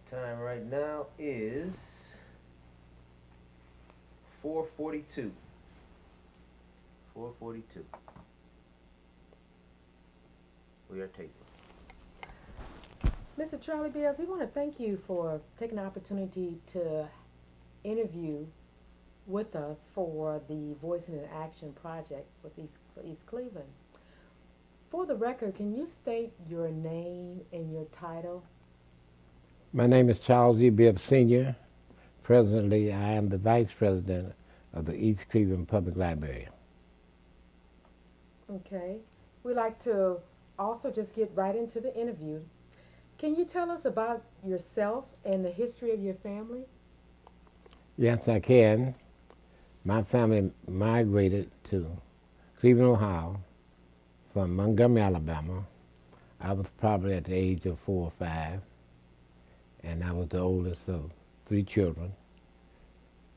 Time right now is 4:42. 4:42. We are taping. Mr. Charlie Bibbs, we want to thank you for taking the opportunity to interview with us for the Voice in Action project with East Cleveland. For the record, can you state your name and your title? My name is Charles E. Bibbs Sr. Presently, I am the Vice President of the East Cleveland Public Library. Okay. We'd like to also just get right into the interview. Can you tell us about yourself and the history of your family? Yes, I can. My family migrated to Cleveland, Ohio from Montgomery, Alabama. I was probably at the age of 4 or 5, and I was the oldest of 3 children.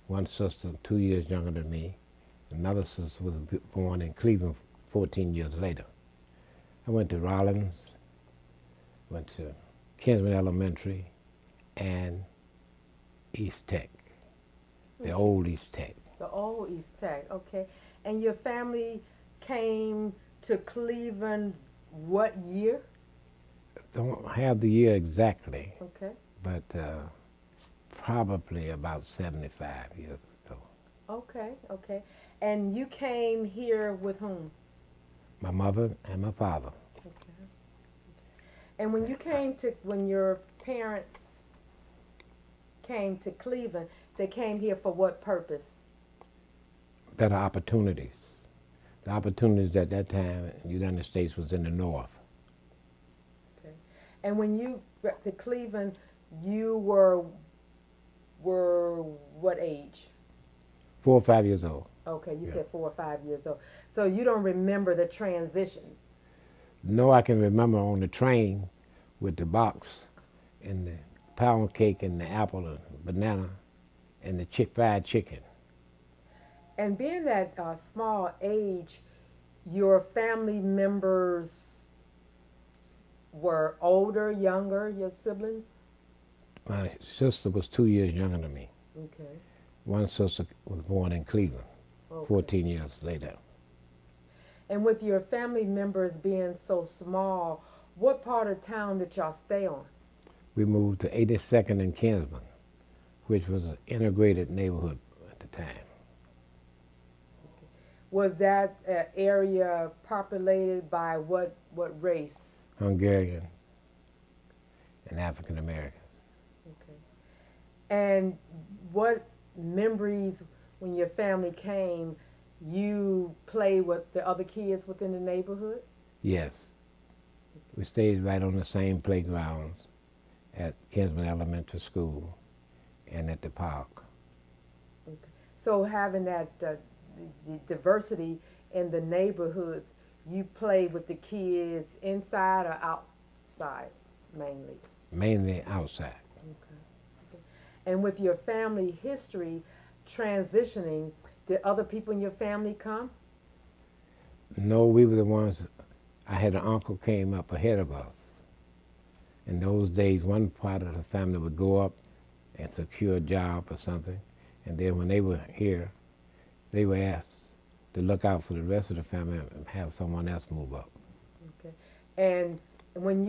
One sister 2 years younger than me. Another sister was born in Cleveland 14 years later. I went to Rollins, went to Kinsman Elementary, and East Tech, the Okay. old East Tech. The old East Tech, okay. And your family came to Cleveland what year? Don't have the year exactly, Okay. but probably about 75 years ago. Okay, okay. And you came here with whom? My mother and my father. Okay. And when your parents came to Cleveland, they came here for what purpose? Better opportunities. The opportunities at that time in the United States was in the north. Okay. And when you got to Cleveland, you were what age? 4 or 5 years old. Okay, you Yeah. said 4 or 5 years old. So you don't remember the transition. No, I can remember on the train with the box and the pound cake and the apple and banana and the fried chicken. And being that small age, your family members were older, younger, your siblings? My sister was 2 years younger than me. Okay. One sister was born in Cleveland Okay. 14 years later. And with your family members being so small, what part of town did y'all stay on? We moved to 82nd and Kinsman, which was an integrated neighborhood at the time. Was that area populated by what race? Hungarian and African Americans. Okay. And what memories, when your family came, you played with the other kids within the neighborhood? Yes, we stayed right on the same playgrounds at Kinsman Elementary School and at the park. Okay. So having that the diversity in the neighborhoods, you played with the kids inside or outside mainly? Mainly outside. Okay. Okay. And with your family history transitioning, did other people in your family come? No, we were the ones. I had an uncle came up ahead of us. In those days, one part of the family would go up and secure a job or something, and then when they were here, they were asked to look out for the rest of the family and have someone else move up. Okay. And when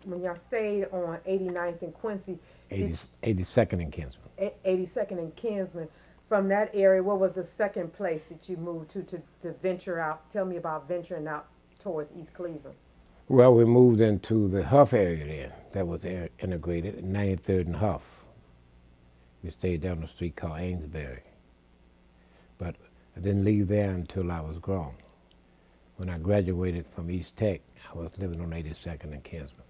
y'all stayed on 89th and Quincy, 82nd and Kinsman. 82nd and Kinsman, from that area, what was the second place that you moved to venture out? Tell me about venturing out towards East Cleveland. Well, we moved into the Huff area there. That was integrated at 93rd and Huff. We stayed down the street called Amesbury. But I didn't leave there until I was grown. When I graduated from East Tech, I was living on 82nd and Kinsman.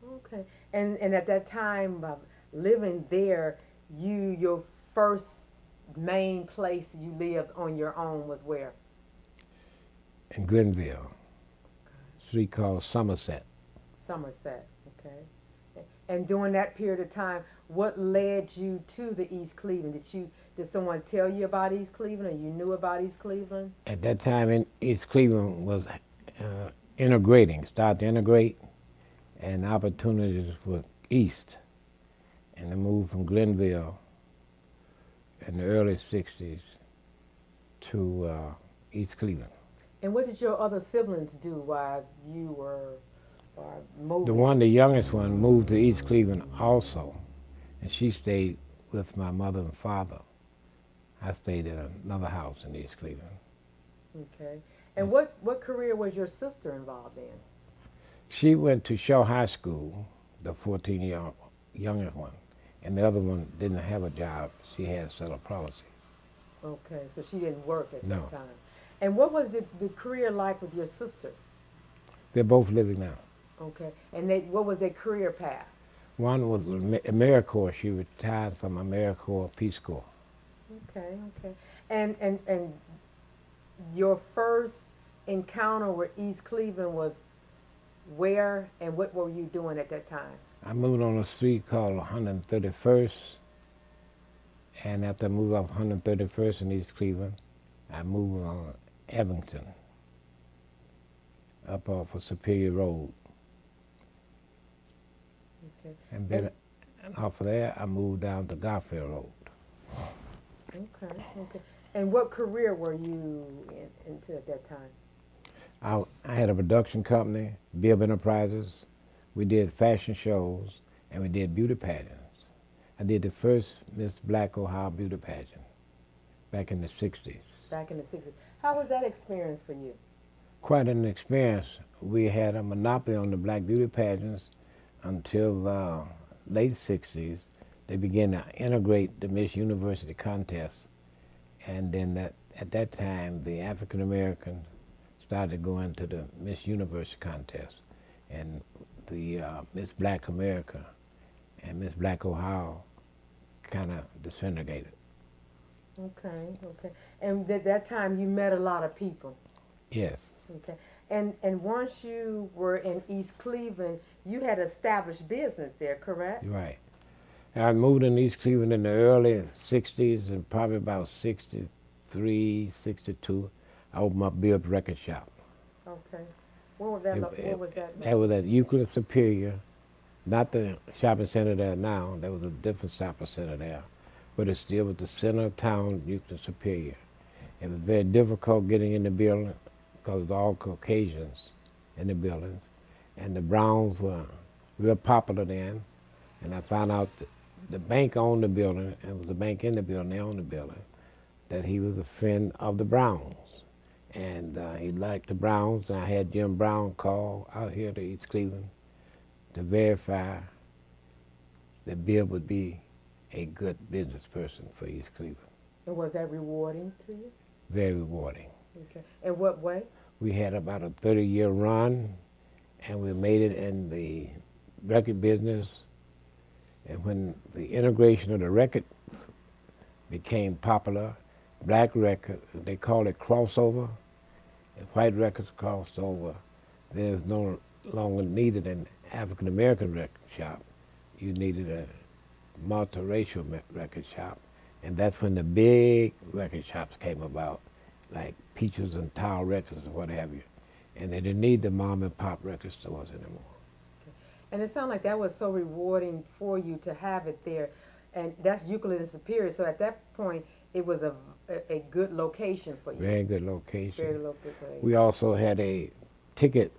Okay. And at that time of living there, your first main place you lived on your own was where? In Glenville, street called Somerset. Somerset. Okay. And during that period of time, what led you to the East Cleveland? Did someone tell you about East Cleveland, or you knew about East Cleveland? At that time, East Cleveland was integrating, started to integrate, and opportunities were east. and I moved from Glenville in the early 60s to East Cleveland. And what did your other siblings do while you were moving? The youngest one, moved to East Cleveland also, and she stayed with my mother and father. I stayed in another house in East Cleveland. Okay. And what career was your sister involved in? She went to Shaw High School, the 14-year youngest one, and the other one didn't have a job. She had cerebral palsy. Okay, so she didn't work at No. that time. And what was the career like with your sister? They're both living now. Okay. And what was their career path? One was AmeriCorps. She retired from AmeriCorps Peace Corps. Okay, okay. And your first encounter with East Cleveland was where and what were you doing at that time? I moved on a street called 131st, and after I moved off 131st in East Cleveland, I moved on Evington, up off of Superior Road. Okay. And then and off of there, I moved down to Garfield Road. Okay, okay. And what career were you into at that time? I had a production company, Bibbs Enterprises. We did fashion shows, and we did beauty pageants. I did the first Miss Black Ohio beauty pageant back in the 60s. Back in the 60s. How was that experience for you? Quite an experience. We had a monopoly on the black beauty pageants until late 60s. They began to integrate the Miss University contest. And then at that time, the African Americans started going to the Miss University contest. And the Miss Black America and Miss Black Ohio kind of disintegrated. Okay, okay. And at that time, you met a lot of people. Yes. Okay. And once you were in East Cleveland, you had established business there, correct? Right. I moved in East Cleveland in the early 60s, and probably about 63, 62, I opened my Bibbs Records Shop. Okay. What was that? What was that? That was at Euclid and Superior, not the shopping center there now. There was a different shopping center there, but it still was the center of town, Euclid and Superior. It was very difficult getting in the building because it was all Caucasians in the buildings, and the Browns were real popular then. And I found out that the bank owned the building, and it was a bank in the building, they owned the building, that he was a friend of the Browns. And he liked the Browns, and I had Jim Brown call out here to East Cleveland to verify that Bill would be a good business person for East Cleveland. And was that rewarding to you? Very rewarding. Okay. In what way? We had about a 30-year run, and we made it in the record business. And when the integration of the record became popular, black record, they called it crossover. If white records crossed over, there's no longer needed an African American record shop. You needed a multiracial record shop. And that's when the big record shops came about, like Peaches and Tower Records or what have you. And they didn't need the mom and pop record stores anymore. And it sounded like that was so rewarding for you to have it there. And that's Euclid and Superior. So at that point, it was a good location for you. Very good location. Very location. We also had a ticket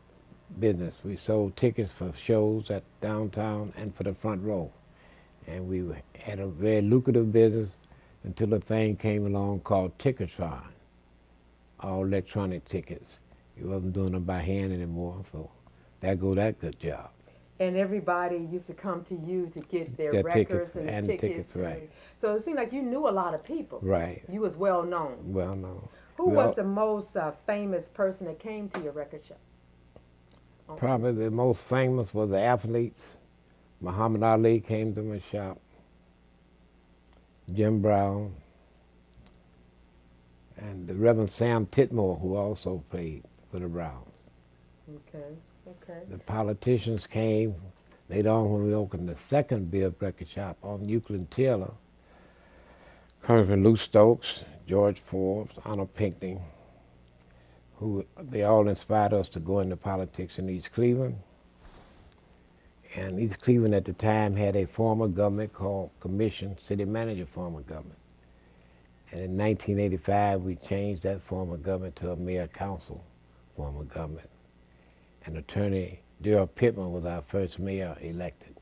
business. We sold tickets for shows at downtown and for the front row. And we had a very lucrative business until a thing came along called Ticketron, all electronic tickets. You wasn't doing them by hand anymore, so that good job. And everybody used to come to you to get their tickets records and tickets, right. So it seemed like you knew a lot of people. Right. You was well known. Well known. Who was the most famous person that came to your record shop? Probably the most famous was the athletes. Muhammad Ali came to my shop. Jim Brown. And the Reverend Sam Titmore, who also played for the Browns. Okay, okay. The politicians came later on when we opened the second Bibbs record shop on Euclid and Taylor. Congressman Lou Stokes, George Forbes, Honor Pinckney, who they all inspired us to go into politics in East Cleveland. And East Cleveland at the time had a form of government called Commission, City Manager form of government. And in 1985, we changed that form of government to a mayor council form of government. And Attorney Darrell Pittman was our first mayor elected.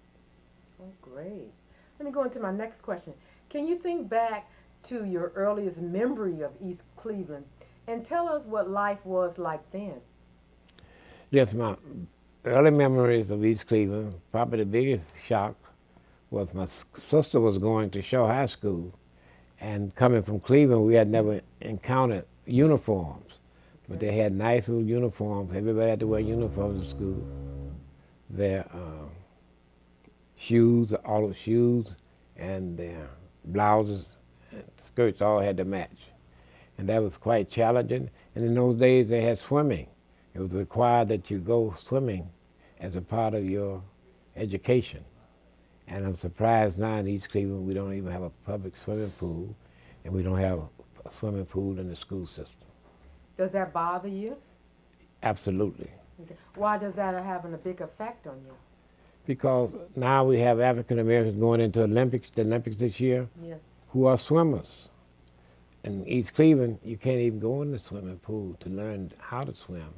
Oh, great. Let me go into my next question. Can you think back to your earliest memory of East Cleveland and tell us what life was like then? Yes, my early memories of East Cleveland, probably the biggest shock was my sister was going to Shaw High School, and coming from Cleveland, we had never encountered uniforms, but they had nice little uniforms. Everybody had to wear uniforms in school. Their shoes, all the shoes, and their blouses and skirts all had to match. And that was quite challenging. And in those days, they had swimming. It was required that you go swimming as a part of your education. And I'm surprised now in East Cleveland we don't even have a public swimming pool, and we don't have a swimming pool in the school system. Does that bother you? Absolutely. Okay. Why does that have a big effect on you? Because now we have African Americans going into the Olympics this year, Yes. who are swimmers. In East Cleveland, you can't even go in the swimming pool to learn how to swim,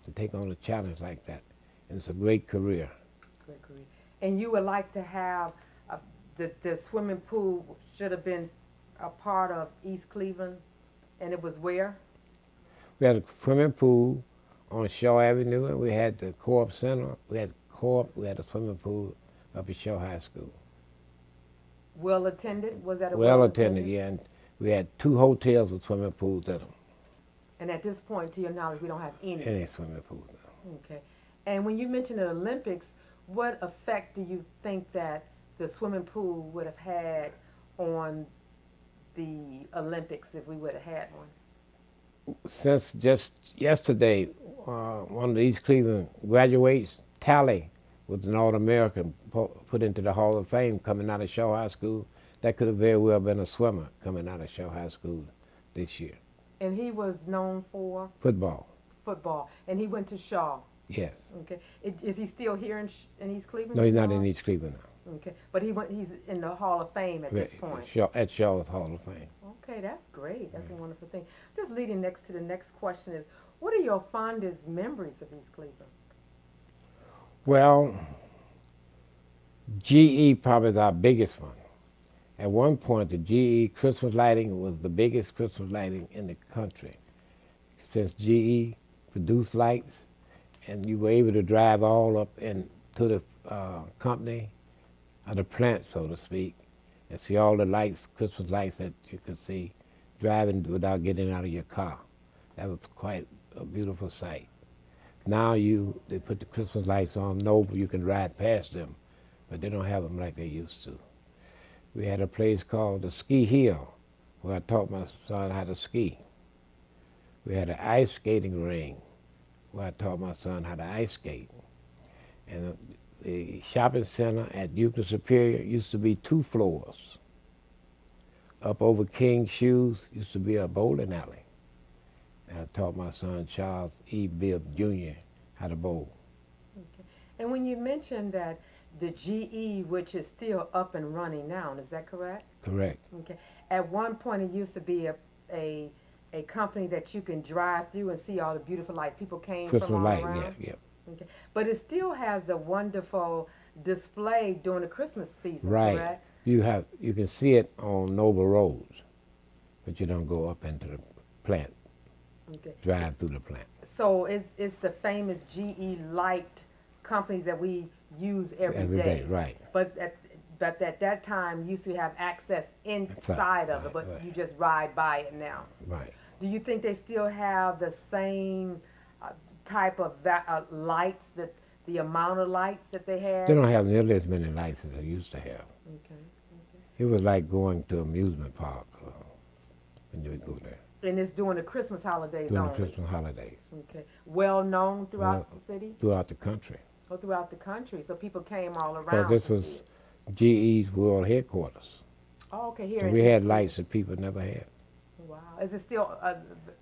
to take on a challenge like that. And it's a great career. Great career. And you would like to have the swimming pool should have been a part of East Cleveland, and it was where? We had a swimming pool on Shaw Avenue, and we had the Co-op Center. We had Co-op. We had a swimming pool up at Shaw High School. Well attended? Was that a Well attended, yeah. And we had 2 hotels with swimming pools in them. And at this point, to your knowledge, we don't have any. Any swimming pools now. Okay. And when you mentioned the Olympics, what effect do you think that the swimming pool would have had on the Olympics if we would have had one? Since just yesterday, one of the East Cleveland graduates, Tally, was an All-American put into the Hall of Fame coming out of Shaw High School. That could have very well been a swimmer coming out of Shaw High School this year. And he was known for? Football. Football. And he went to Shaw? Yes. Okay. Is he still here in East Cleveland? No, he's not in East Cleveland now. Okay. But he's in the Hall of Fame at this point? At Shaw's Hall of Fame. Okay, that's great. That's a wonderful thing. Just leading next to the next question is, what are your fondest memories of East Cleveland? Well, GE probably is our biggest one. At one point, the GE Christmas lighting was the biggest Christmas lighting in the country. Since GE produced lights, and you were able to drive all up into the company, or the plant, so to speak, and see all the lights, Christmas lights that you could see driving without getting out of your car. That was quite a beautiful sight. Now they put the Christmas lights on Noble, you can ride past them, but they don't have them like they used to. We had a place called the Ski Hill, where I taught my son how to ski. We had an ice skating ring, where I taught my son how to ice skate. And the shopping center at Euclid and Superior used to be 2 floors. Up over King's Shoes used to be a bowling alley. And I taught my son Charles E. Bibbs Jr. how to bowl. Okay. And when you mentioned that the GE, which is still up and running now, is that correct? Correct. Okay. At one point, it used to be a company that you can drive through and see all the beautiful lights. People came Christmas from all light, around. yeah. Okay. But it still has the wonderful display during the Christmas season, Right. correct? You can see it on Noble Roads, but you don't go up into the plant. Okay. Drive through the plant. So it's the famous GE light companies that we use every day. Right. But at that time, you used to have access inside of it, but right. you just ride by it now. Right. Do you think they still have the same type of lights, the amount of lights that they had? They don't have nearly as many lights as they used to have. Okay. It was like going to an amusement park when you would go there. And it's during the Christmas holidays During only? the Christmas holidays. Okay. Well known throughout the city? Throughout the country. Oh, throughout the country. So people came all around. Because this to was see it. GE's world headquarters. Oh, okay. Here So in we East had Cleveland. lights that people never had. Wow. Is it still?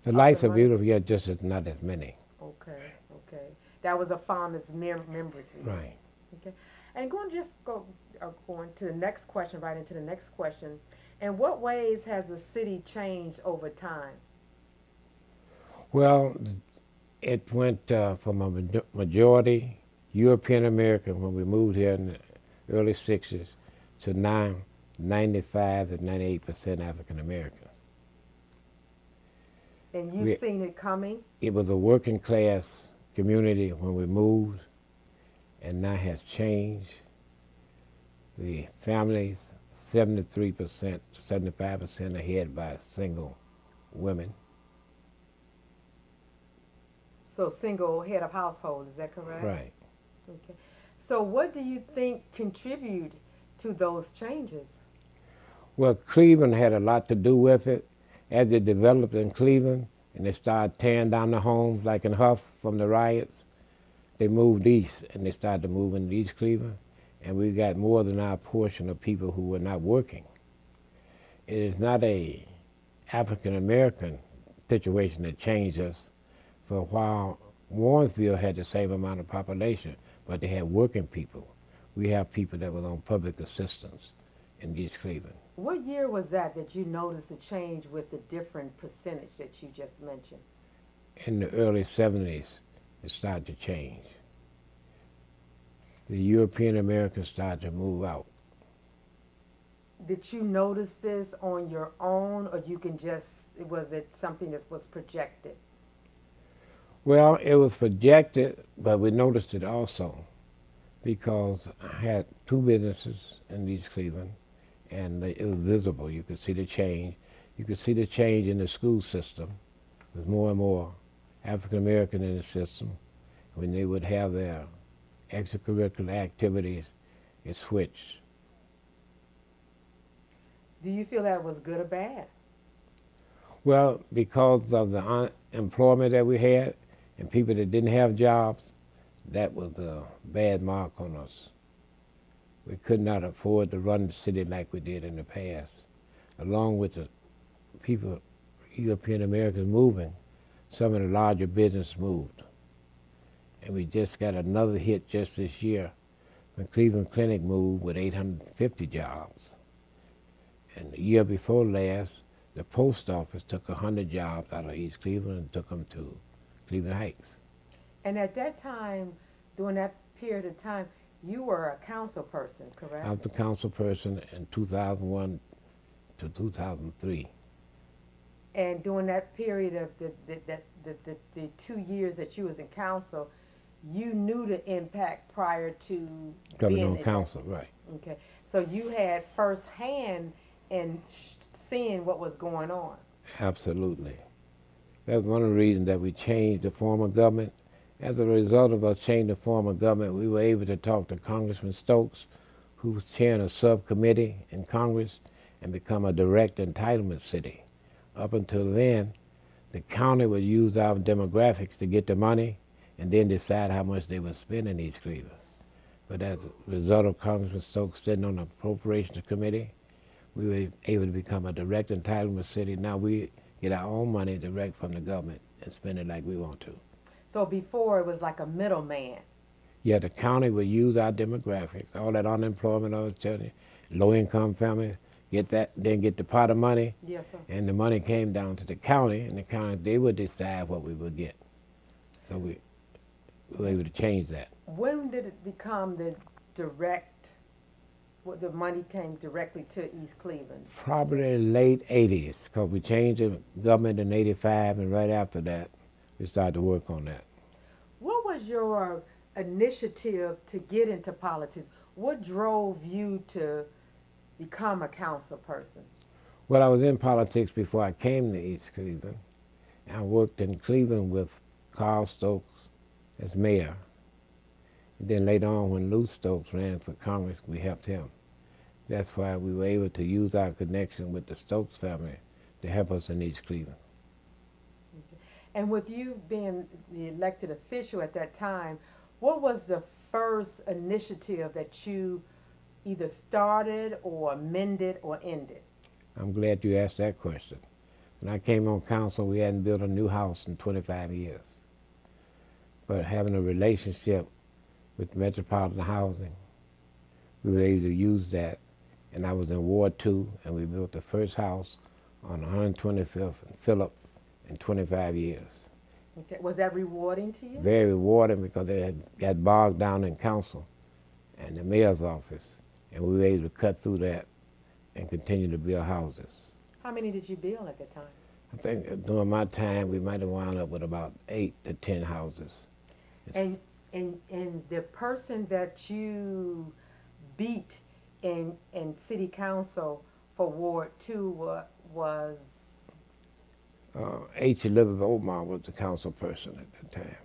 The lights up are and running? beautiful, yet just not as many. Okay. Okay. That was a fondest memory for you. Right. Okay. And going to the next question, right into the next question. In what ways has the city changed over time? Well, it went from a majority European American when we moved here in the early 60s to now 95 to 98% African American. And you've seen it coming? It was a working class community when we moved, and now has changed. The families, 73% to 75% are headed by single women. So single head of household, is that correct? Right. Okay. So what do you think contribute to those changes? Well, Cleveland had a lot to do with it. As it developed in Cleveland and they started tearing down the homes like in Huff from the riots, they moved east and they started to move into East Cleveland, and we got more than our portion of people who were not working. It is not a African American situation that changed us. For a while, Warrensville had the same amount of population, but they had working people. We have people that were on public assistance in East Cleveland. What year was that you noticed a change with the different percentage that you just mentioned? In the early 70s, it started to change. The European Americans started to move out. Did you notice this on your own, or was it something that was projected? Well, it was projected, but we noticed it also because I had two businesses in East Cleveland, and it was visible. You could see the change. You could see the change in the school system. There was more and more African American in the system. When they would have their extracurricular activities, it switched. Do you feel that was good or bad? Well, because of the unemployment that we had and people that didn't have jobs, that was a bad mark on us. We could not afford to run the city like we did in the past. Along with the people, European Americans moving, some of the larger business moved. And we just got another hit just this year when Cleveland Clinic moved with 850 jobs. And the year before last, the post office took 100 jobs out of East Cleveland and took them to Cleveland Heights. And at that time, during that period of time, you were a council person, correct? I was the council person in 2001 to 2003. And during that period of the 2 years that you was in council, you knew the impact prior to Coming being on in council, right. Okay, so you had firsthand in seeing what was going on. Absolutely. That's one of the reasons that we changed the form of government. As a result of us changing the form of government, we were able to talk to Congressman Stokes, who was chairing a subcommittee in Congress, and become a direct entitlement city. Up until then, the county would use our demographics to get the money and then decide how much they would spend in East Cleveland. But as a result of Congressman Stokes sitting on the appropriations committee, we were able to become a direct entitlement city. Now we get our own money direct from the government and spend it like we want to. So before it was like a middleman. Yeah, the county would use our demographics, all that unemployment, I was telling you, low-income families, get that, then get the pot of money. Yes, sir. And the money came down to the county, and the county, they would decide what we would get. So we were able to change that. When did it become the money came directly to East Cleveland? Probably late 80s, because we changed the government in 85, and right after that, we started to work on that. What was your initiative to get into politics? What drove you to become a council person? Well, I was in politics before I came to East Cleveland. I worked in Cleveland with Carl Stokes as mayor. And then later on, when Lou Stokes ran for Congress, we helped him. That's why we were able to use our connection with the Stokes family to help us in East Cleveland. Okay. And with you being the elected official at that time, what was the first initiative that you either started or amended or ended? I'm glad you asked that question. When I came on council, we hadn't built a new house in 25 years. But having a relationship with Metropolitan Housing we were able to use that. And I was in Ward 2, and we built the first house on 125th and Phillip in 25 years. Okay. Was that rewarding to you? Very rewarding because they had got bogged down in council and the mayor's office, and we were able to cut through that and continue to build houses. How many did you build at the time? I think during my time, we might have wound up with about 8 to 10 houses. And the person that you beat in city council for Ward 2 was H. Elizabeth Omar was the council person at that time.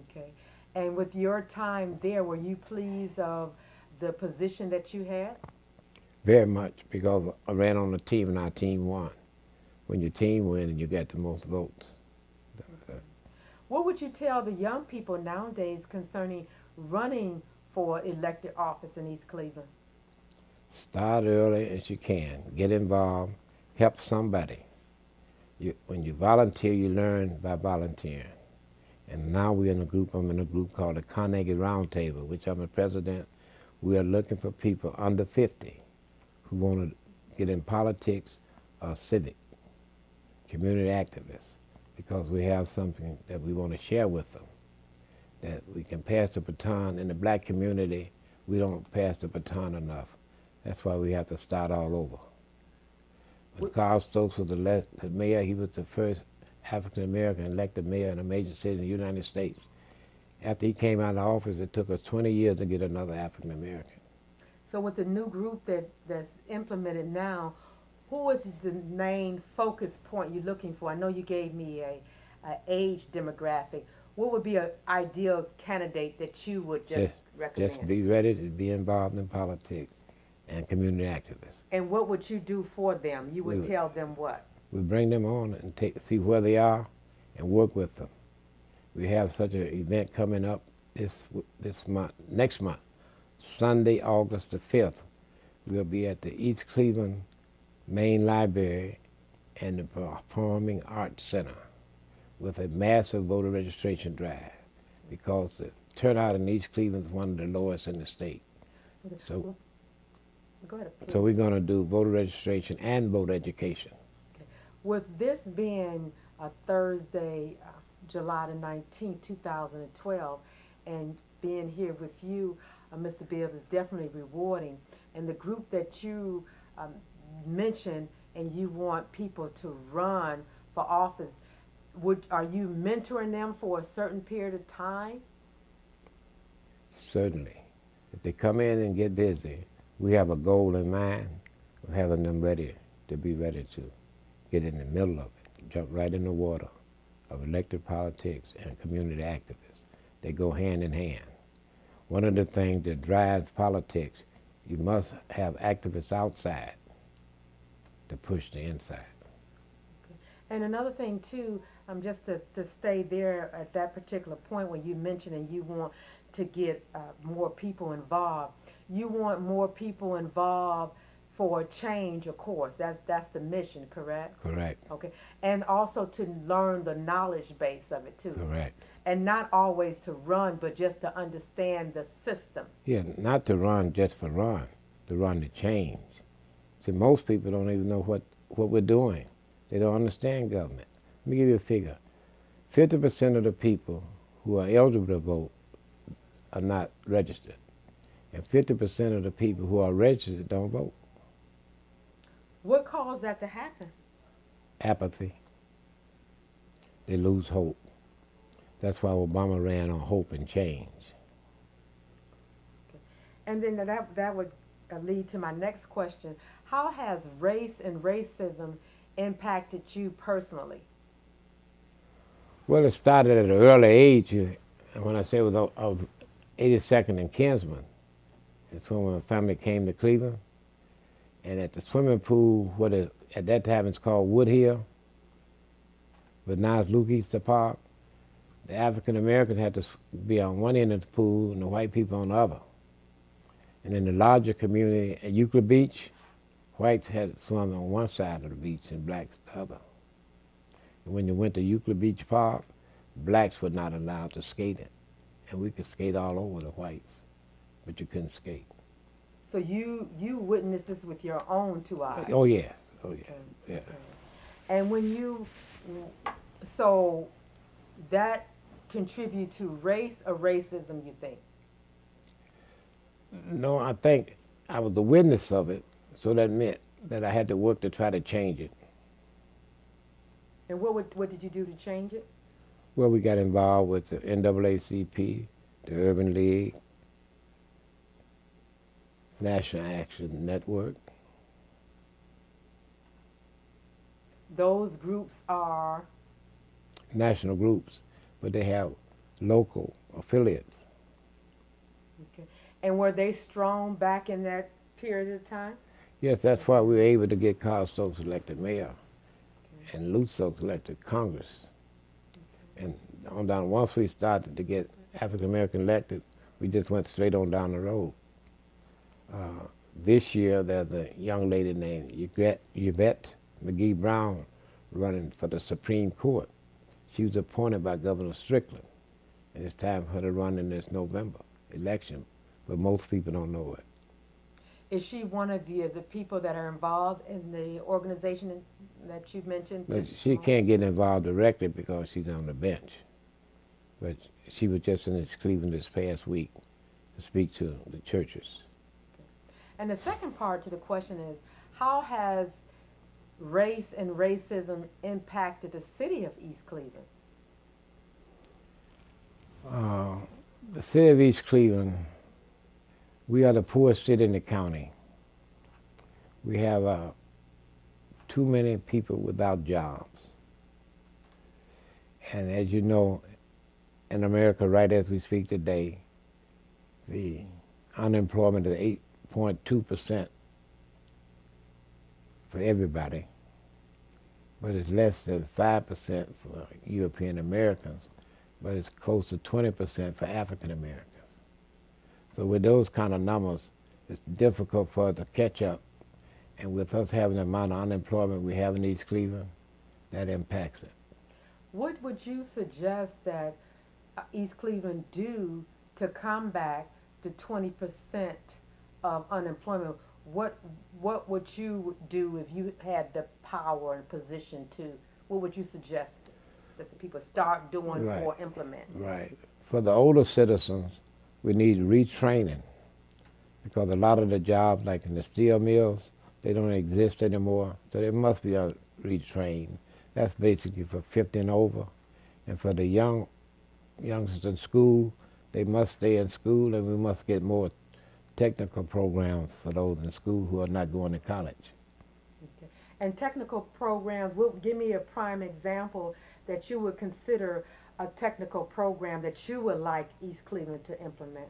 okay. And with your time there, were you pleased of the position that you had? Very much, because I ran on the team and our team won. When your team wins and you get the most votes. What would you tell the young people nowadays concerning running for elected office in East Cleveland? Start early as you can. Get involved. Help somebody. When you volunteer, you learn by volunteering. And now we're in a group, I'm in a group called the Carnegie Roundtable, which I'm the president. We are looking for people under 50 who want to get in politics or civic, community activists, because we have something that we want to share with them, that we can pass the baton. In the black community, we don't pass the baton enough. That's why we have to start all over. When Carl Stokes was the mayor, he was the first African-American elected mayor in a major city in the United States. After he came out of office, it took us 20 years to get another African-American. So with the new group that's implemented now, who is the main focus point you're looking for? I know you gave me a age demographic. What would be an ideal candidate that you would just recommend? Just be ready to be involved in politics and community activists. And what would you do for them? You would tell them what? We bring them on and see where they are and work with them. We have such an event coming up this month, next month, Sunday, August the 5th. We'll be at the East Cleveland Main Library and the Performing Arts Center with a massive voter registration drive, because the turnout in East Cleveland is one of the lowest in the state. Okay. So, go ahead, please. so we're going to do voter registration and voter education. Okay. With this being a Thursday, July the 19th, 2012, and being here with you, Mr. Bibbs, is definitely rewarding. And the group that you mentioned, and you want people to run for office, are you mentoring them for a certain period of time? Certainly. If they come in and get busy, we have a goal in mind of having them ready to get in the middle of it, jump right in the water of elected politics and community activists. They go hand in hand. One of the things that drives politics, you must have activists outside to push the inside. Okay. And another thing too, just to stay there at that particular point when you mentioned and you want to get more people involved. You want more people involved for change, of course. That's the mission, correct? Correct. Okay. And also to learn the knowledge base of it too. Correct. And not always to run, but just to understand the system. Yeah, not to run just for run, to run to change. See, most people don't even know what we're doing. They don't understand government. Let me give you a figure. 50% of the people who are eligible to vote are not registered. And 50% of the people who are registered don't vote. What caused that to happen? Apathy. They lose hope. That's why Obama ran on hope and change. Okay. And then that would lead to my next question. How has race and racism impacted you personally? Well, it started at an early age. And when I say I was 82nd and Kinsman, it's when my family came to Cleveland. And at the swimming pool, at that time it's called Wood Hill, but now it's Luke Easter Park, the African Americans had to be on one end of the pool and the white people on the other. And in the larger community at Euclid Beach, whites had to swim on one side of the beach and blacks the other. And when you went to Euclid Beach Park, blacks were not allowed to skate it. And we could skate all over the whites, but you couldn't skate. So you witnessed this with your own two eyes. Oh yeah, oh yeah, Okay, yeah. okay. And so that contribute to race or racism, you think? No, I think I was the witness of it, so that meant that I had to work to try to change it. And what did you do to change it? Well, we got involved with the NAACP, the Urban League, National Action Network. Those groups are National groups, but they have local affiliates. okay. And were they strong back in that period of time? Yes, that's why we were able to get Carl Stokes elected mayor and Lou Stokes elected Congress. And on down, once we started to get African American elected, we just went straight on down the road. This year, there's a young lady named Yvette McGee Brown running for the Supreme Court. She was appointed by Governor Strickland, and it's time for her to run in this November election, but most people don't know it. Is she one of the people that are involved in the organization that you mentioned? But she can't get involved directly because she's on the bench. But she was just in Cleveland this past week to speak to the churches. And the second part to the question is, how has race and racism impacted the city of East Cleveland? The city of East Cleveland, we are the poorest city in the county. We have too many people without jobs. And as you know, in America, right as we speak today, the unemployment is 8.2% for everybody, but it's less than 5% for European Americans, but it's close to 20% for African Americans. So with those kind of numbers, it's difficult for us to catch up. And with us having the amount of unemployment we have in East Cleveland, that impacts it. What would you suggest that East Cleveland do to combat the 20% of unemployment? What would you do if you had the power and position to? What would you suggest that the people start doing Right. or implement? Right. For the older citizens, we need retraining because a lot of the jobs, like in the steel mills, they don't exist anymore. So they must be retrained. That's basically for 50 and over. And for the youngsters in school, they must stay in school, and we must get more technical programs for those in school who are not going to college. Okay. And technical programs, give me a prime example that you would consider a technical program that you would like East Cleveland to implement.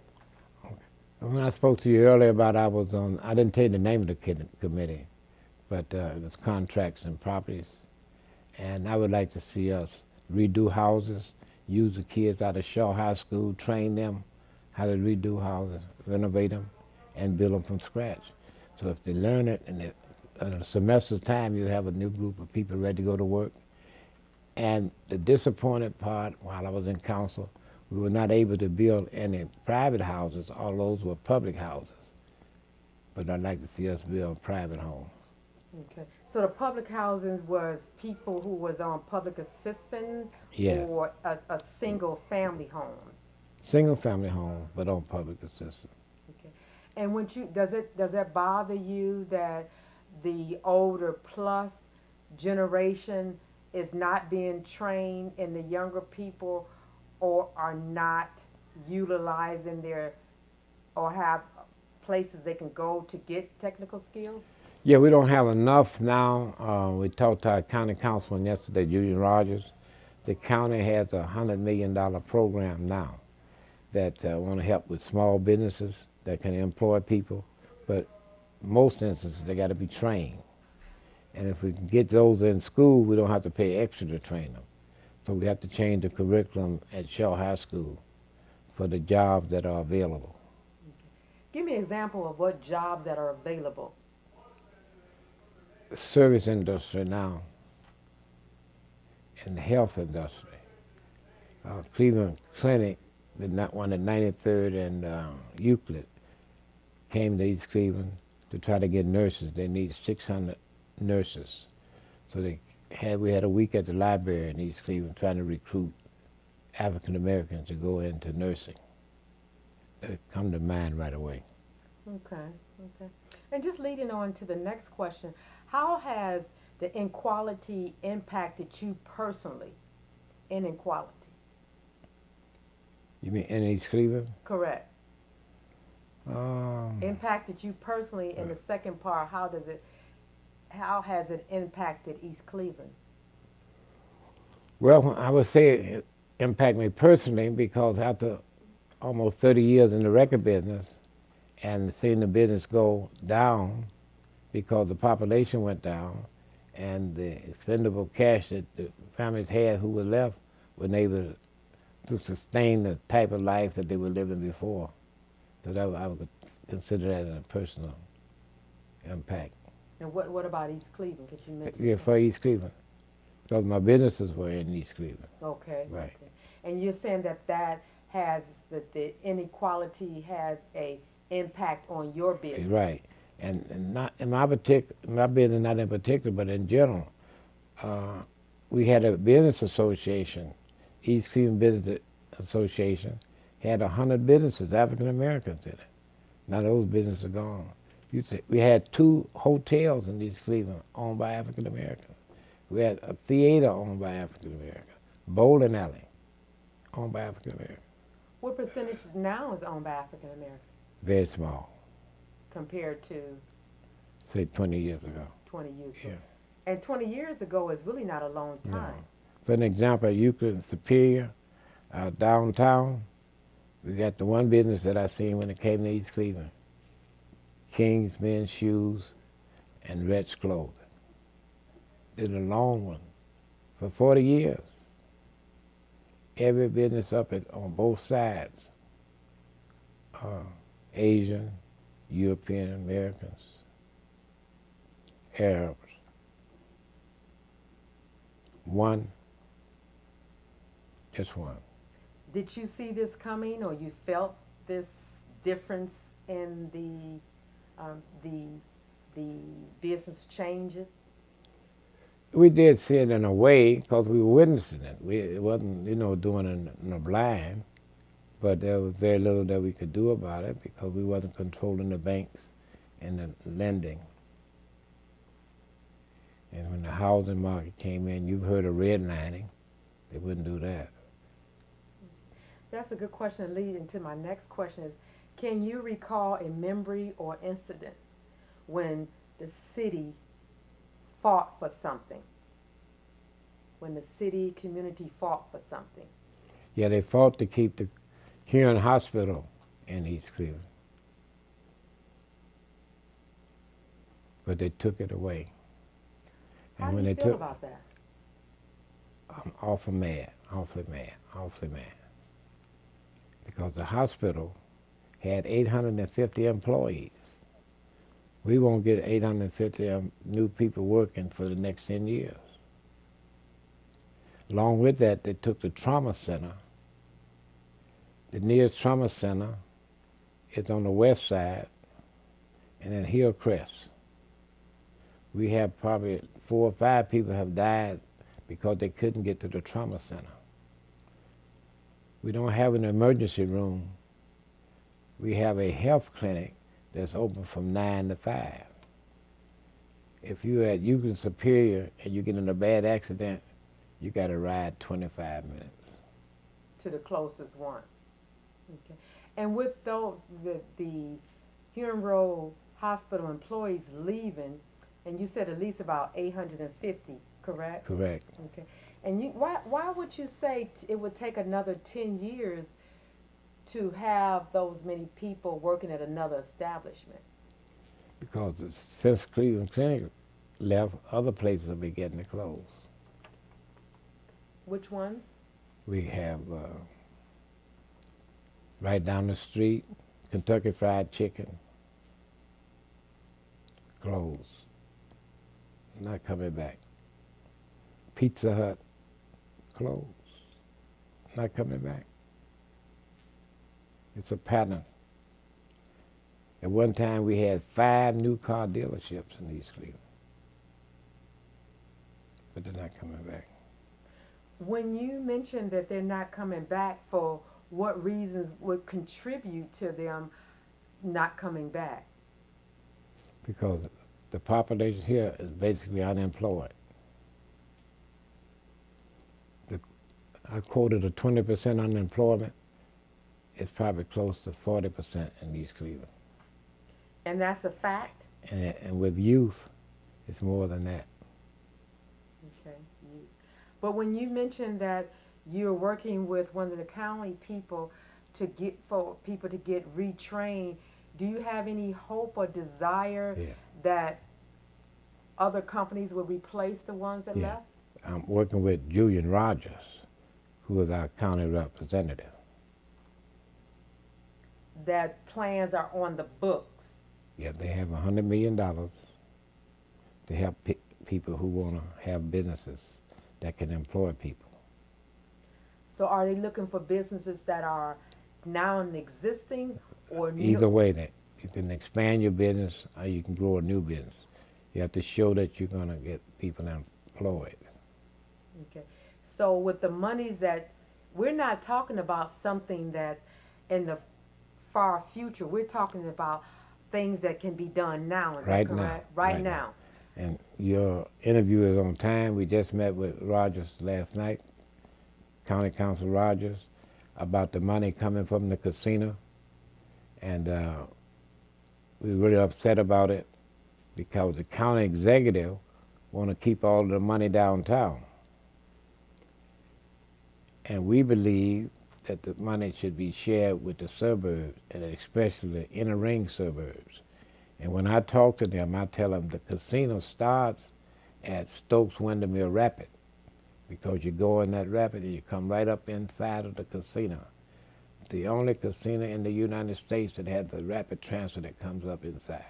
When I spoke to you earlier about I didn't tell you the name of the committee, but it was contracts and properties. And I would like to see us redo houses, use the kids out of Shaw High School, train them how to redo houses, renovate them, and build them from scratch. So if they learn it in a semester's time, you have a new group of people ready to go to work. And the disappointed part, while I was in council, we were not able to build any private houses. All those were public houses. But I'd like to see us build private homes. Okay. So the public housing was people who was on public assistance, Yes. or a single family homes. Single family homes, but on public assistance. Okay. And does that bother you that the older plus generation is not being trained and the younger people or are not utilizing or have places they can go to get technical skills? Yeah, we don't have enough now. We talked to our county councilman yesterday, Julian Rogers. The county has a $100 million program now that want to help with small businesses that can employ people, but most instances they got to be trained. And if we can get those in school, we don't have to pay extra to train them. So we have to change the curriculum at Shaw High School for the jobs that are available. Give me an example of what jobs that are available. The service industry now, and the health industry. Cleveland Clinic, the one at 93rd and Euclid, came to East Cleveland to try to get nurses. They need 600 nurses. So we had a week at the library in East Cleveland trying to recruit African Americans to go into nursing. It come to mind right away. Okay, okay. And just leading on to the next question, how has the inequality impacted you personally? Inequality. You mean in East Cleveland? Correct. Um, Impacted you personally. In the second part, how has it impacted East Cleveland? well, I would say it impacted me personally because after almost 30 years in the record business and seeing the business go down because the population went down and the expendable cash that the families had who were left weren't able to sustain the type of life that they were living before. So that I would consider that a personal impact. And what about East Cleveland? Could you mention? Yeah, for East Cleveland. Because my businesses were in East Cleveland. Okay. Right. Okay. And you're saying that has the inequality has a impact on your business. Right. And not in my business, not in particular, but in general, we had a business association, East Cleveland Business Association, had 100 businesses, African Americans in it. Now those businesses are gone. We had 2 hotels in East Cleveland owned by African Americans. We had a theater owned by African Americans, bowling alley owned by African Americans. What percentage now is owned by African Americans Very small, compared to say 20 years ago. 20 years ago? Yeah. And 20 years ago is really not a long time. No. For an example, at Euclid and Superior, downtown, we got the one business that I seen when it came to East Cleveland. King's Men's Shoes and Reds Clothing. Did a long one for 40 years. Every business up on both sides. Asian, European Americans, Arabs. One, just one. Did you see this coming, or you felt this difference in the business changes? We did see it in a way because we were witnessing it. It wasn't, doing it in a blind, but there was very little that we could do about it because we wasn't controlling the banks and the lending. And when the housing market came in, you've heard of redlining. They wouldn't do that. That's a good question. Leading to my next question is, can you recall a memory or incident when the city fought for something? When the city community fought for something? Yeah, they fought to keep the Huron Hospital in East Cleveland. But they took it away. How And do when you they feel took, about that? I'm awfully mad, awfully mad. Because the hospital had 850 employees. We won't get 850 new people working for the next 10 years. Along with that, they took the trauma center. The nearest trauma center is on the west side and in Hillcrest. We have probably 4 or 5 people have died because they couldn't get to the trauma center. We don't have an emergency room. We have a health clinic that's open from 9 to 5. If you're at Euclid and Superior and you get in a bad accident, you got to ride 25 minutes. To the closest one. Okay. And with those, the Huron Road Hospital employees leaving, and you said at least about 850, correct? Correct. Okay. And why would you say it would take another 10 years to have those many people working at another establishment? Because since Cleveland Clinic left, other places are beginning to close. Which ones? We have right down the street, Kentucky Fried Chicken, closed, not coming back. Pizza Hut, closed, not coming back. It's a pattern. At one time, we had 5 new car dealerships in East Cleveland, but they're not coming back. When you mentioned that they're not coming back, for what reasons would contribute to them not coming back? Because the population here is basically unemployed. I quoted a 20% unemployment. It's probably close to 40% in East Cleveland. And that's a fact? And with youth, it's more than that. Okay. But when you mentioned that you're working with one of the county people for people to get retrained, do you have any hope or desire that other companies will replace the ones that left? I'm working with Julian Rogers, who is our county representative. That plans are on the books. Yeah, they have $100 million to help people who want to have businesses that can employ people. So are they looking for businesses that are now in existing or new? Either way, that you can expand your business or you can grow a new business. You have to show that you're going to get people employed. Okay. So with the monies that, we're not talking about something that's in the far future. We're talking about things that can be done now. Is that correct? Right now. And your interview is on time. We just met with Rogers last night, County Council Rogers, about the money coming from the casino. And we're really upset about it because the county executive want to keep all of the money downtown. And we believe that the money should be shared with the suburbs, and especially the inner ring suburbs. And when I talk to them, I tell them the casino starts at Stokes Windermere Rapid, because you go in that rapid and you come right up inside of the casino. The only casino in the United States that has the rapid transfer that comes up inside.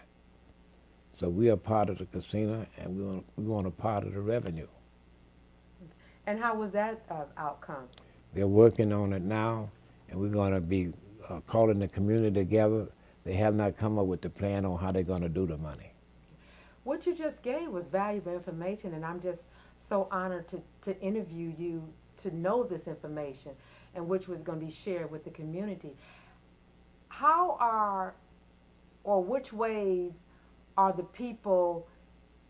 So we are part of the casino, and we want a part of the revenue. And how was that outcome? They're working on it now, and we're going to be calling the community together. They have not come up with the plan on how they're going to do the money. What you just gave was valuable information, and I'm just so honored to interview you to know this information, and which was going to be shared with the community. Which ways are the people,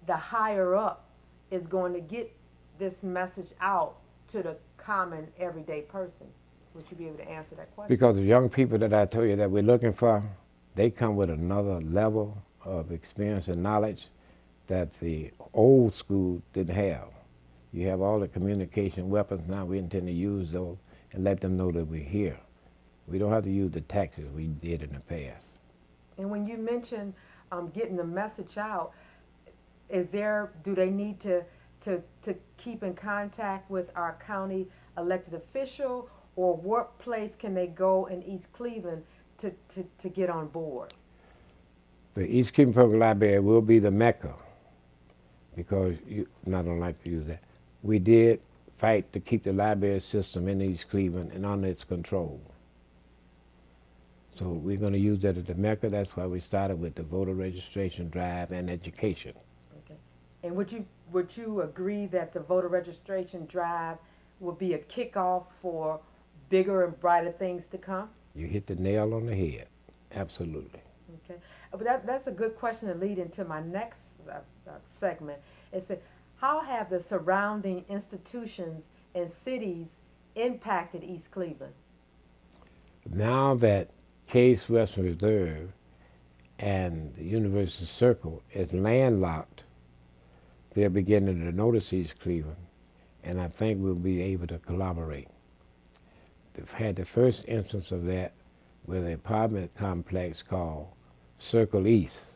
the higher up, is going to get this message out to the common everyday person? Would you be able to answer that question? Because the young people that I told you that we're looking for, they come with another level of experience and knowledge that the old school didn't have. You have all the communication weapons now. We intend to use those and let them know that we're here. We don't have to use the tactics we did in the past. And when you mention getting the message out, do they need to keep in contact with our county elected official, or what place can they go in East Cleveland to get on board? The East Cleveland Public Library will be the Mecca, because I don't like to use that. We did fight to keep the library system in East Cleveland and under its control. So we're going to use that at the Mecca. That's why we started with the voter registration drive and education. Okay. And would you agree that the voter registration drive will be a kickoff for bigger and brighter things to come? You hit the nail on the head. Absolutely. Okay. But that's a good question to lead into my next segment. It's how have the surrounding institutions and cities impacted East Cleveland? Now that Case Western Reserve and the University Circle is landlocked, they're beginning to notice East Cleveland, and I think we'll be able to collaborate. They've had the first instance of that with an apartment complex called Circle East.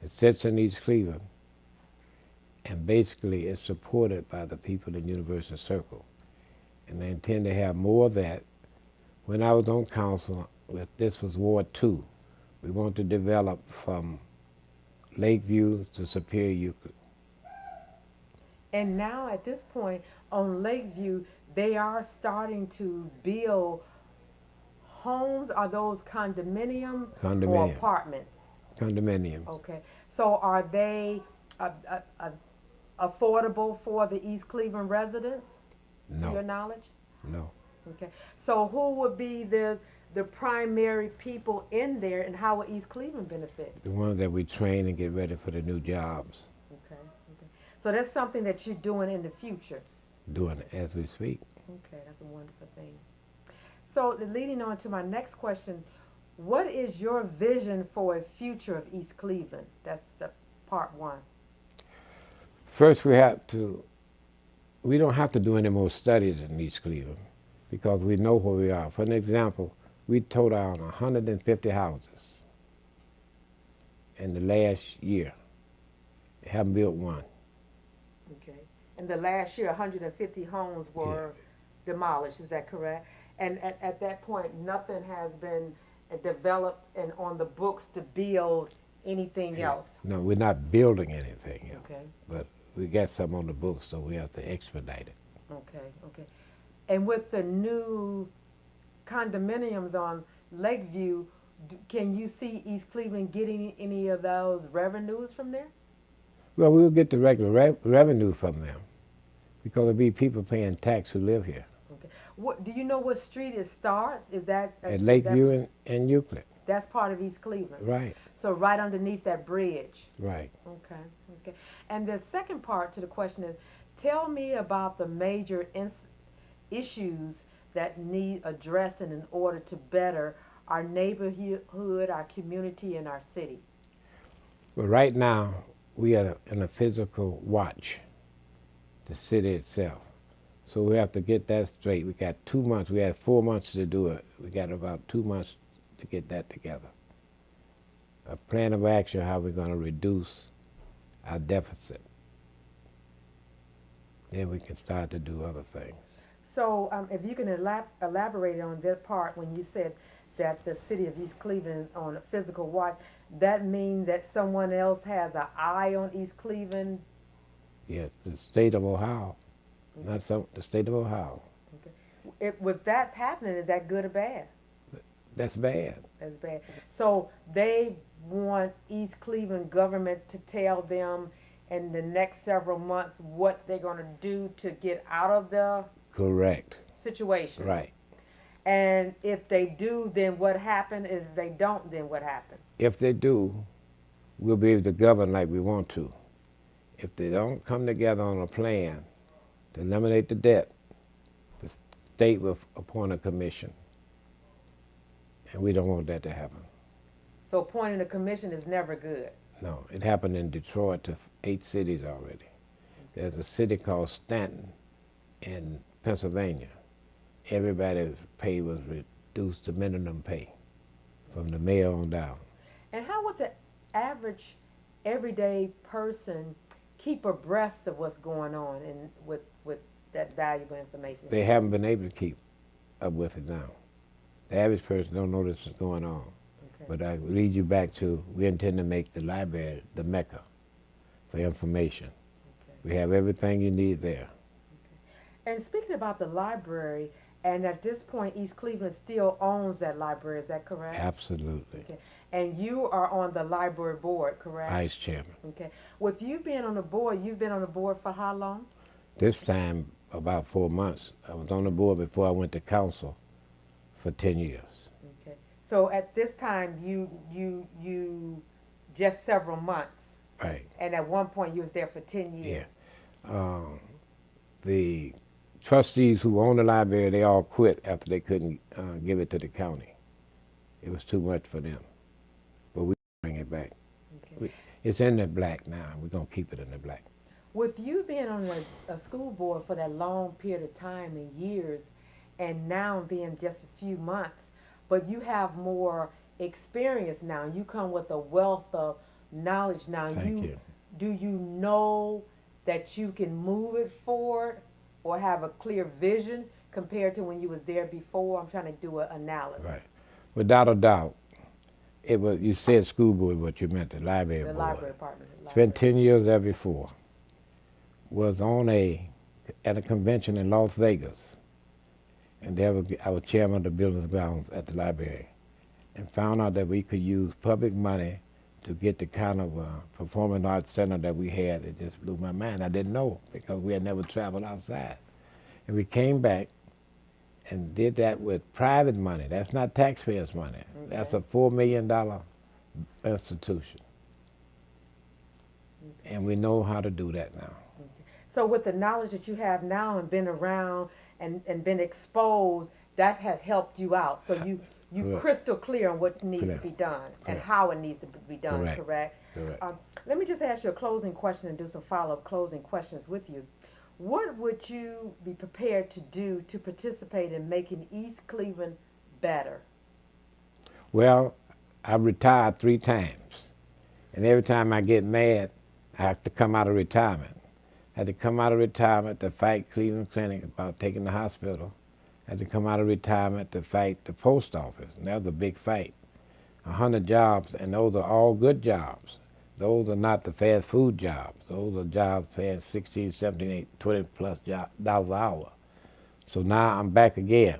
It sits in East Cleveland, and basically it's supported by the people in University Circle. And they intend to have more of that. When I was on council, this was Ward 2. We want to develop from Lakeview to Superior Euclid. And now at this point on Lakeview, they are starting to build homes? Are those condominiums or Condominium. apartments? Condominiums. Okay. So are they affordable for the East Cleveland residents, to your No, knowledge? no. Okay. So who would be the primary people in there, and how would East Cleveland benefit? The ones that we train and get ready for the new jobs, Okay. Okay. So that's something that you're doing in the future. doing it as we speak. Okay, that's a wonderful thing. So leading on to my next question, what is your vision for a future of East Cleveland? That's the part one. First, we don't have to do any more studies in East Cleveland because we know where we are. For an example, we tore down 150 houses in the last year. Haven't built one. Okay. And the last year, 150 homes were demolished, is that correct? And at that point, nothing has been developed and on the books to build anything else? No, we're not building anything else, Okay, but we got some on the books, so we have to expedite it. okay, okay. And with the new condominiums on Lakeview, can you see East Cleveland getting any of those revenues from there? Well, we'll get the regular revenue from them because there'll be people paying tax who live here. Okay. What, do you know what street it starts? Is that At Lakeview and Euclid. that's part of East Cleveland? Right, So right underneath that bridge. right. Okay, okay. And the second part to the question is, tell me about the major issues that need addressing in order to better our neighborhood, our community, and our city. But right now, we are in a physical watch, the city itself. So we have to get that straight. We got 2 months. We had 4 months to do it. We got about 2 months to get that together. A plan of action, how we're going to reduce our deficit. Then we can start to do other things. So if you can elaborate on that part when you said that the city of East Cleveland is on a physical watch, that mean that someone else has an eye on East Cleveland? Yes, the state of Ohio, not the state of Ohio. Okay. If that's happening, is that good or bad? That's bad. That's bad. So they want East Cleveland government to tell them in the next several months what they're going to do to get out of the Correct. situation. Right. And if they do, then what happened? If they don't, then what happened? If they do, we'll be able to govern like we want to. If they don't come together on a plan to eliminate the debt, the state will appoint a commission. And we don't want that to happen. So appointing a commission is never good. No, it happened in Detroit to 8 cities already. There's a city called Stanton in Pennsylvania. Everybody's pay was reduced to minimum pay from the mayor on down. And how would the average everyday person keep abreast of what's going on and with that valuable information? They haven't been able to keep up with it now. The average person don't know this is going on. Okay. But I lead you back to, we intend to make the library the mecca for information. Okay. We have everything you need there. And speaking about the library, and at this point, East Cleveland still owns that library, is that correct? Absolutely. Okay. And you are on the library board, correct? Vice chairman. Okay. With you being on the board, you've been on the board for how long? This time, about 4 months. I was on the board before I went to council for 10 years. Okay. So at this time, you just several months. Right. And at one point, you was there for 10 years. Yeah. The trustees who own the library, they all quit after they couldn't give it to the county. It was too much for them. But we bring it back. Okay. It's in the black now. We're going to keep it in the black. With you being on a school board for that long period of time and years, and now being just a few months, but you have more experience now. You come with a wealth of knowledge now. Thank you. Do you know that you can move it forward or have a clear vision compared to when you was there before? I'm trying to do an analysis. Right. Without a doubt, it was, you said school board, but you meant the library board. The library department. Spent 10 years there before. Was at a convention in Las Vegas. and I was chairman of the buildings grounds at the library, and found out that we could use public money to get the kind of performing arts center that we had. It just blew my mind. I didn't know because we had never traveled outside. And we came back and did that with private money. That's not taxpayers' money. Okay. That's a $4 million institution. Okay. And we know how to do that now. So with the knowledge that you have now and been around and been exposed, that has helped you out. So you Correct. crystal clear on what needs Correct. to be done and Correct. how it needs to be done, Correct. correct? Correct. Let me just ask you a closing question and do some follow-up closing questions with you. What would you be prepared to do to participate in making East Cleveland better? Well, I've retired 3 times. And every time I get mad, I have to come out of retirement. I had to come out of retirement to fight Cleveland Clinic about taking the hospital. I had to come out of retirement to fight the post office. And that was a big fight. 100 jobs, and those are all good jobs. Those are not the fast food jobs. Those are jobs paying 16, 17, 18, 20 plus dollars an hour. So now I'm back again.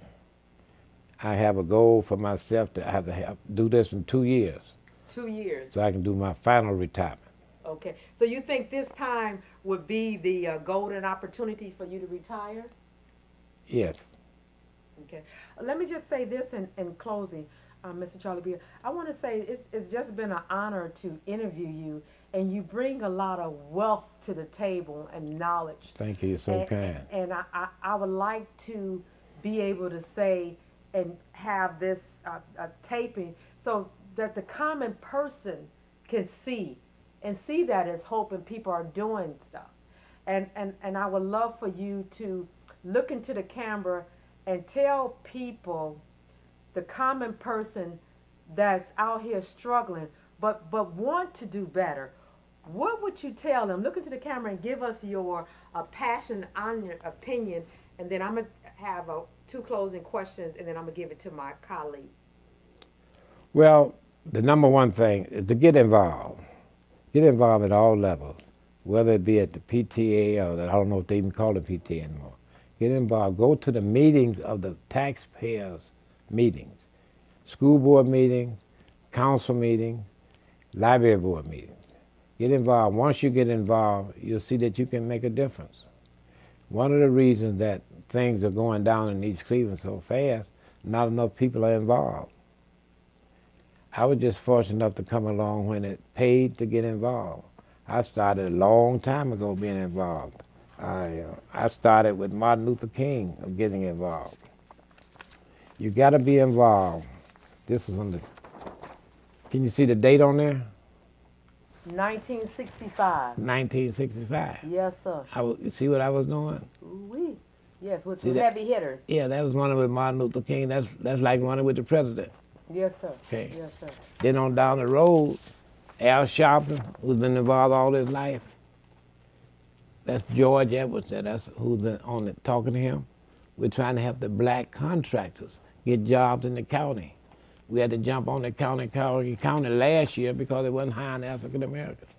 I have a goal for myself to have to do this in 2 years. 2 years. So I can do my final retirement. Okay. So you think this time would be the golden opportunity for you to retire? Yes. Okay. Let me just say this in closing, Mr. Charlie Beard. I want to say it's just been an honor to interview you, and you bring a lot of wealth to the table and knowledge. Thank you. You're so kind. And I would like to be able to say and have this taping so that the common person can see that as hope and people are doing stuff. And I would love for you to look into the camera and tell people, the common person that's out here struggling but want to do better, what would you tell them? Look into the camera and give us your passion on your opinion, and then I'm going to have 2 closing questions, and then I'm going to give it to my colleague. Well, the number one thing is to get involved. Get involved at all levels, whether it be at the PTA or I don't know if they even call it PTA anymore. Get involved. Go to the meetings of the taxpayers' meetings, school board meetings, council meetings, library board meetings. Get involved. Once you get involved, you'll see that you can make a difference. One of the reasons that things are going down in East Cleveland so fast, not enough people are involved. I was just fortunate enough to come along when it paid to get involved. I started a long time ago being involved. I started with Martin Luther King of getting involved. You got to be involved. This is on the. Can you see the date on there? 1965. 1965. Yes, sir. You see what I was doing? Ooh-wee. Yes, with See some that? heavy hitters. Yeah, that was running with Martin Luther King. That's like running with the president. Yes, sir. Okay. Yes, sir. Then on down the road, Al Sharpton, who's been involved all his life. That's George Edwards. That's who's on it talking to him. We're trying to help the black contractors get jobs in the county. We had to jump on the county last year because it wasn't hiring African Americans.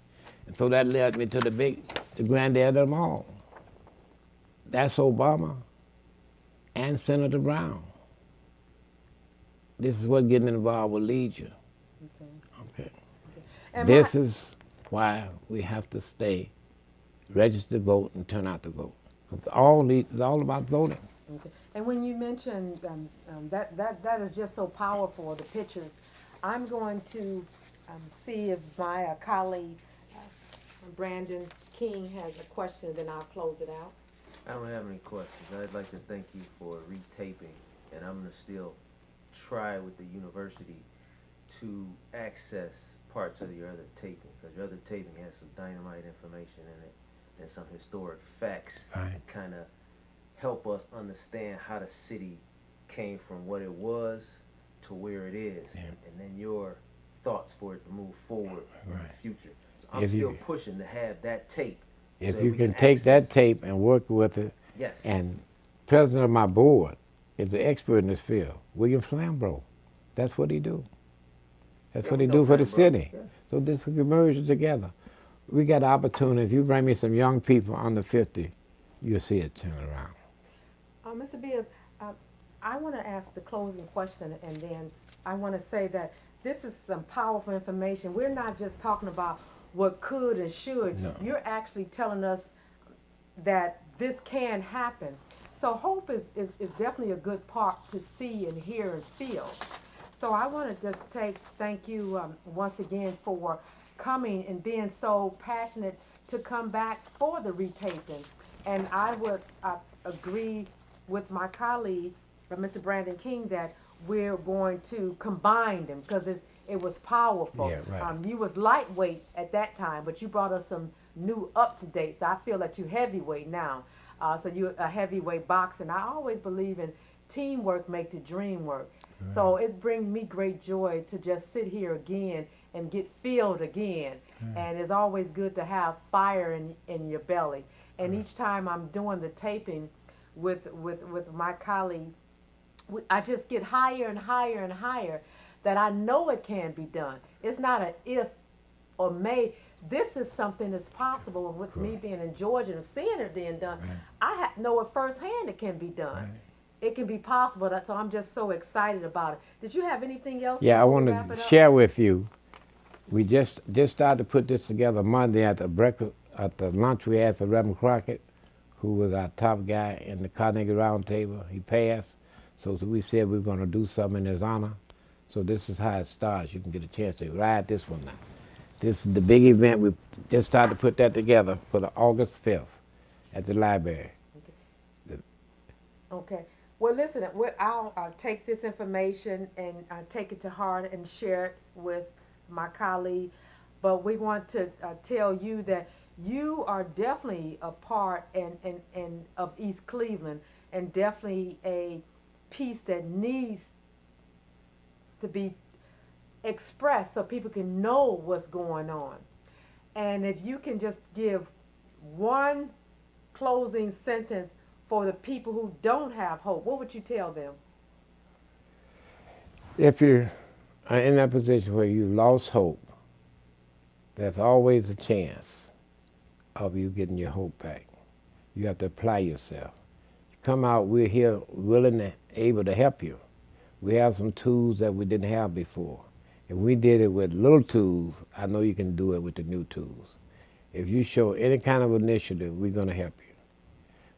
And so that led me to the granddad of them all. That's Obama and Senator Brown. This is what getting involved will lead you. Okay. And This is why we have to stay, register to vote, and turn out to vote. It's all about voting. Okay. And when you mentioned that is just so powerful, the pictures, I'm going to see if my colleague, Brandon King, has a question, then I'll close it out. I don't have any questions. I'd like to thank you for retaping, and I'm going to still try with the university to access parts of your other taping, because your other taping has some dynamite information in it and some historic facts Right. that kind of help us understand how the city came from what it was to where it is, Yeah. and then your thoughts for it to move forward in the Right. future. So I'm If still you- pushing to have that tape. If so that you we can take that access it. tape and work with it, Yes. and president of my board is the expert in this field, William Flambro. That's what he do. That's Yeah, what we he know do for the Flambro. city. Yeah. So this we can merge it together. We got an opportunity. If you bring me some young people under 50, you'll see it turn around. Mr. Bibb, I want to ask the closing question, and then I want to say that this is some powerful information. We're not just talking about what could and should. No. You're actually telling us that this can happen. So hope is definitely a good part to see and hear and feel. So I want to just thank you once again for coming and being so passionate to come back for the retaping. And I would agree with my colleague, Mr. Brandon King, that we're going to combine them because it was powerful. Yeah, right. You was lightweight at that time, but you brought us some new up-to-date. So I feel that you heavyweight now. So you're a heavyweight boxer. And I always believe in teamwork make the dream work. Right. So it brings me great joy to just sit here again and get filled again. And it's always good to have fire in your belly. And each time I'm doing the taping with my colleague, I just get higher and higher and higher that I know it can be done. It's not an if or may. This is something that's possible. And with me being in Georgia and seeing it being done, I know it firsthand it can be done. It can be possible. So I'm just so excited about it. Did you have anything else? Yeah, I want wrap to it up? share with you. We just started to put this together Monday at the breakfast, at the lunch we had for Reverend Crockett, who was our top guy in the Carnegie Round Table. He passed, so we said we were going to do something in his honor. So this is how it starts. You can get a chance to ride this one now. This is the big event. We just started to put that together for the August 5th at the library. Okay. Well, listen, I'll take this information and take it to heart and share it with my colleague. But we want to tell you that you are definitely a part of East Cleveland, and definitely a piece that needs to be expressed so people can know what's going on. And if you can just give one closing sentence for the people who don't have hope, what would you tell them? If you are in that position where you lost hope, there's always a chance of you getting your hope back. You have to apply yourself. Come out, we're here willing and able to help you. We have some tools that we didn't have before. If we did it with little tools, I know you can do it with the new tools. If you show any kind of initiative, we're going to help you.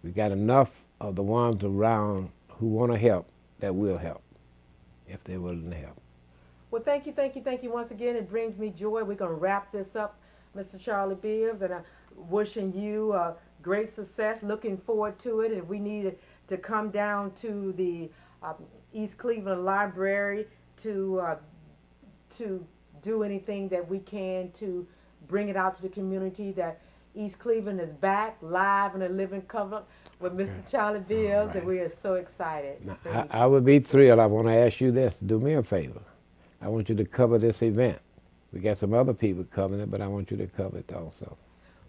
We got enough of the ones around who want to help that will help, if they're willing to help. Well, thank you once again. It brings me joy. We're going to wrap this up, Mr. Charlie Bibbs, and I'm wishing you great success. Looking forward to it. If we need to come down to the East Cleveland Library to do anything that we can to bring it out to the community, that East Cleveland is back live in a living color with Mr. Charlie Bibbs, and we are so excited. Now, I would be thrilled. I want to ask you this. Do me a favor. I want you to cover this event. We got some other people covering it, but I want you to cover it also.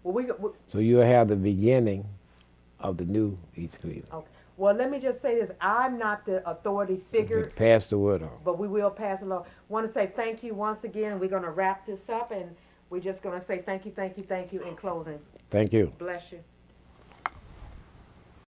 Well, so you'll have the beginning of the new East Cleveland. Okay. Well, let me just say this. I'm not the authority figure. Pass the word on. But we will pass it along. Want to say thank you once again. We're going to wrap this up, and we're just going to say thank you in closing. Thank you. Bless you.